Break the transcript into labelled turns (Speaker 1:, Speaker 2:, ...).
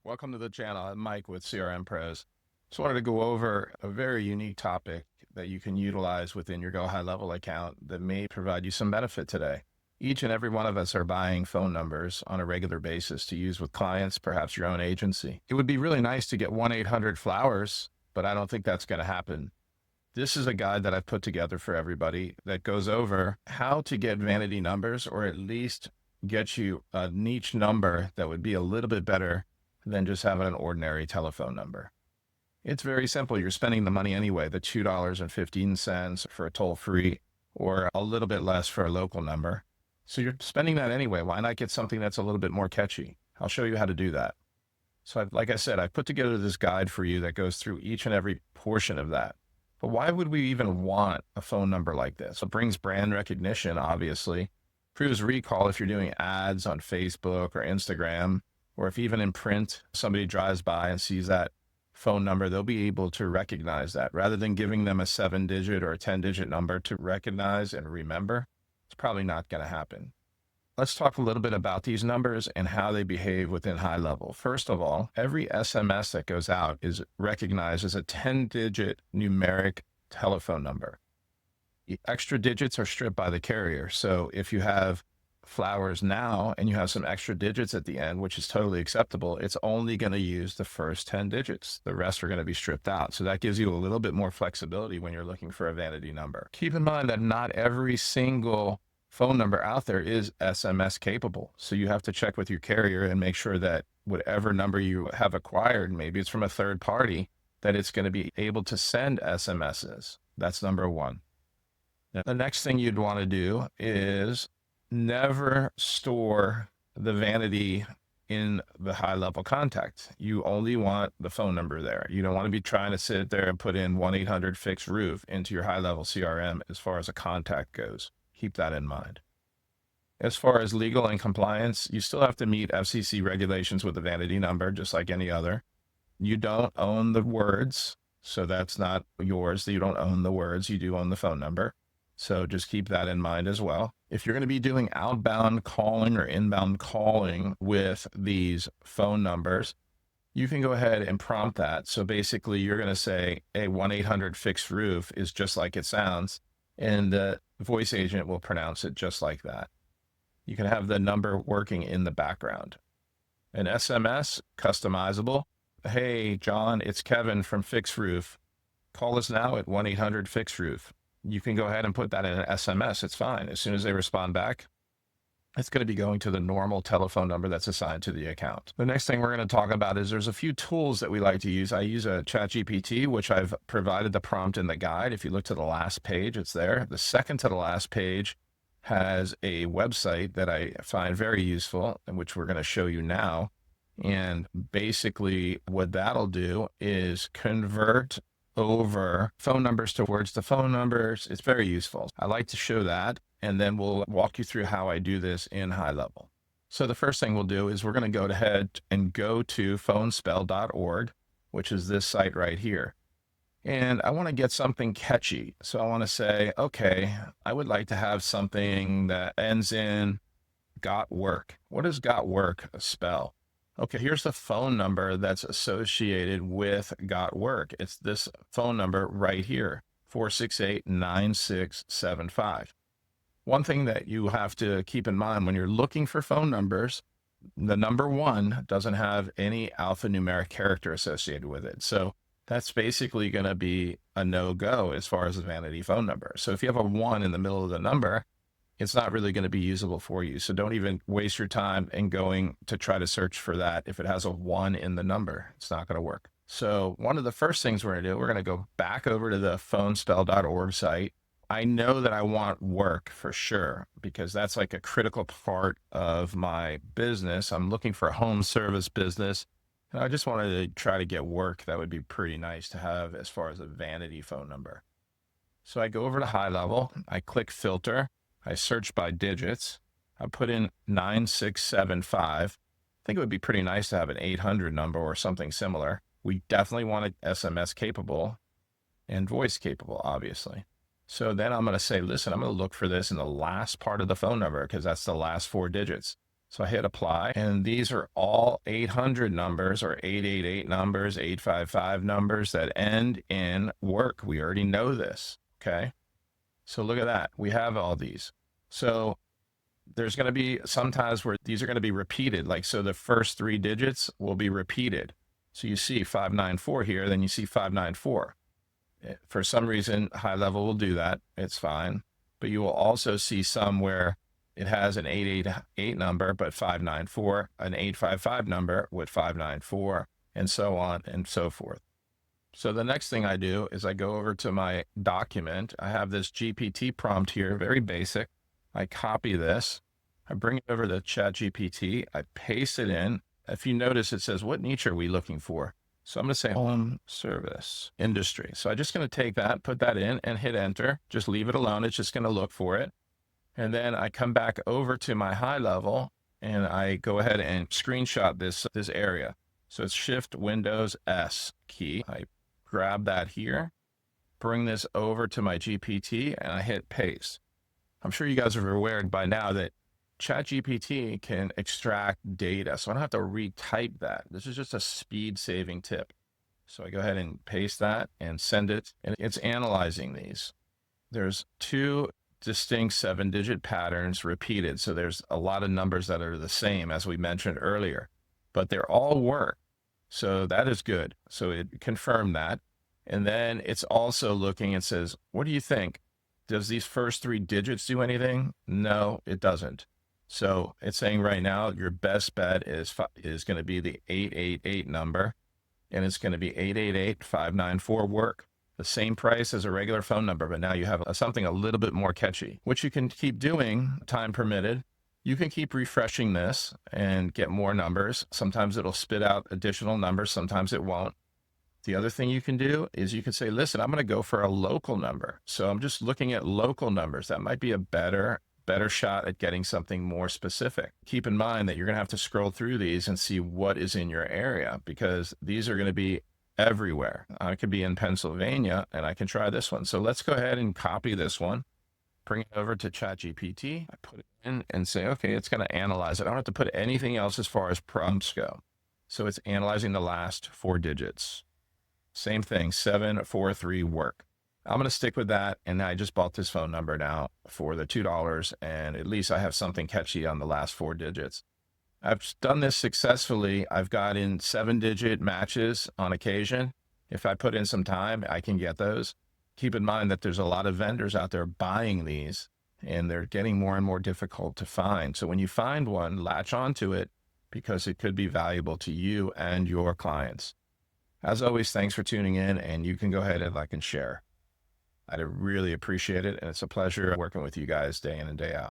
Speaker 1: Welcome to the channel. I'm Mike with CRM Pros. Just wanted to go over a very unique topic that you can utilize within your GoHighLevel account that may provide you some benefit today. Each and every one of us are buying phone numbers on a regular basis to use with clients, perhaps your own agency. It would be really nice to get 1-800-FLOWERS, but I don't think that's going to happen. This is a guide that I've put together for everybody that goes over how to get vanity numbers, or at least get you a niche number that would be a little bit better than just having an ordinary telephone number. It's very simple. You're spending the money anyway, the $2.15 for a toll-free or a little bit less for a local number. So you're spending that anyway. Why not get something that's a little bit more catchy? I'll show you how to do that. So like I said, I put together this guide for you that goes through each and every portion of that. But why would we even want a phone number like this? It brings brand recognition, obviously. Proves recall if you're doing ads on Facebook or Instagram, or if even in print, somebody drives by and sees that phone number, they'll be able to recognize that. Rather than giving them a 7-digit or a 10-digit number to recognize and remember, it's probably not going to happen. Let's talk a little bit about these numbers and how they behave within HighLevel. First of all, every SMS that goes out is recognized as a 10-digit numeric telephone number. The extra digits are stripped by the carrier. So if you have flowers now and you have some extra digits at the end, which is totally acceptable, it's only going to use the first 10 digits. The rest are going to be stripped out. So that gives you a little bit more flexibility when you're looking for a vanity number. Keep in mind that not every single phone number out there is SMS capable. So you have to check with your carrier and make sure that whatever number you have acquired, maybe it's from a third party, that it's going to be able to send SMSs. That's number one. Now, the next thing you'd want to do is never store the vanity in the HighLevel contact. You only want the phone number there. You don't want to be trying to sit there and put in 1-800-FIX-ROOF into your HighLevel CRM as far as a contact goes. Keep that in mind. As far as legal and compliance, you still have to meet FCC regulations with the vanity number, just like any other. You don't own the words, so that's not yours. You don't own the words. You do own the phone number. So just keep that in mind as well. If you're going to be doing outbound calling or inbound calling with these phone numbers, you can go ahead and prompt that. So basically you're going to say, a 1-800-FIX-ROOF is just like it sounds, and the voice agent will pronounce it just like that. You can have the number working in the background. An SMS, customizable. Hey, John, it's Kevin from FIX-ROOF. Call us now at 1-800-FIX-ROOF. You can go ahead and put that in an SMS. It's fine. As soon as they respond back, it's going to be going to the normal telephone number that's assigned to the account. The next thing we're going to talk about is there's a few tools that we like to use. I use a ChatGPT, which I've provided the prompt in the guide. If you look to the last page, it's there. The second to the last page has a website that I find very useful, and which we're going to show you now. And basically what that'll do is convert over phone numbers to words to phone numbers. It's very useful. I like to show that, and then we'll walk you through how I do this in HighLevel. So the first thing we'll do is we're going to go ahead and go to PhoneSpell.org, which is this site right here. And I want to get something catchy. So I want to say, okay, I would like to have something that ends in got work. What does got work spell? Okay, here's the phone number that's associated with got work. It's this phone number right here, 468-9675. One thing that you have to keep in mind when you're looking for phone numbers, the number 1 doesn't have any alphanumeric character associated with it. So that's basically going to be a no-go as far as a vanity phone number. So if you have a 1 in the middle of the number, it's not really going to be usable for you. So don't even waste your time in going to try to search for that. If it has a 1 in the number, it's not going to work. So one of the first things we're going to do, we're going to go back over to the PhoneSpell.org site. I know that I want work for sure, because that's like a critical part of my business. I'm looking for a home service business, and I just wanted to try to get work. That would be pretty nice to have as far as a vanity phone number. So I go over to HighLevel, I click filter, I search by digits. I put in 9675. I think it would be pretty nice to have an 800 number or something similar. We definitely want it SMS capable and voice capable, obviously. So then I'm going to say, listen, I'm going to look for this in the last part of the phone number because that's the last 4 digits. So I hit apply, and these are all 800 numbers or 888 numbers, 855 numbers that end in work. We already know this, okay? So look at that. We have all these. So there's going to be sometimes where these are going to be repeated. Like, so the first 3 digits will be repeated. So you see 594 here, then you see 594. For some reason, HighLevel will do that. It's fine. But you will also see some where it has an 888 number, but 594, an 855 number with 594, and so on and so forth. So the next thing I do is I go over to my document. I have this GPT prompt here, very basic. I copy this. I bring it over to ChatGPT. I paste it in. If you notice, it says, what niche are we looking for? So I'm going to say home service industry. So I'm just going to take that, put that in and hit enter. Just leave it alone. It's just going to look for it. And then I come back over to my HighLevel and I go ahead and screenshot this area. So it's Shift Windows S key. I grab that here, bring this over to my GPT, and I hit paste. I'm sure you guys are aware by now that ChatGPT can extract data, so I don't have to retype that. This is just a speed-saving tip. So I go ahead and paste that and send it, and it's analyzing these. There's 2 distinct 7-digit patterns repeated, so there's a lot of numbers that are the same, as we mentioned earlier, but they're all work. So that is good. So it confirmed that. And then it's also looking and says, what do you think? Does these first 3 digits do anything? No, it doesn't. So it's saying right now, your best bet is going to be the 888 number, and it's going to be 888-594 work. The same price as a regular phone number, but now you have something a little bit more catchy, which you can keep doing, time permitted. You can keep refreshing this and get more numbers. Sometimes it'll spit out additional numbers. Sometimes it won't. The other thing you can do is you can say, listen, I'm going to go for a local number. So I'm just looking at local numbers. That might be a better shot at getting something more specific. Keep in mind that you're going to have to scroll through these and see what is in your area, because these are going to be everywhere. I could be in Pennsylvania and I can try this one. So let's go ahead and copy this one, bring it over to ChatGPT. I put it in and say, okay, it's going to analyze it. I don't have to put anything else as far as prompts go. So it's analyzing the last 4 digits. Same thing, 743 work. I'm going to stick with that. And I just bought this phone number now for the $2. And at least I have something catchy on the last 4 digits. I've done this successfully. I've got in 7-digit matches on occasion. If I put in some time, I can get those. Keep in mind that there's a lot of vendors out there buying these, and they're getting more and more difficult to find. So when you find one, latch onto it, because it could be valuable to you and your clients. As always, thanks for tuning in, and you can go ahead and like and share. I'd really appreciate it, and it's a pleasure working with you guys day in and day out.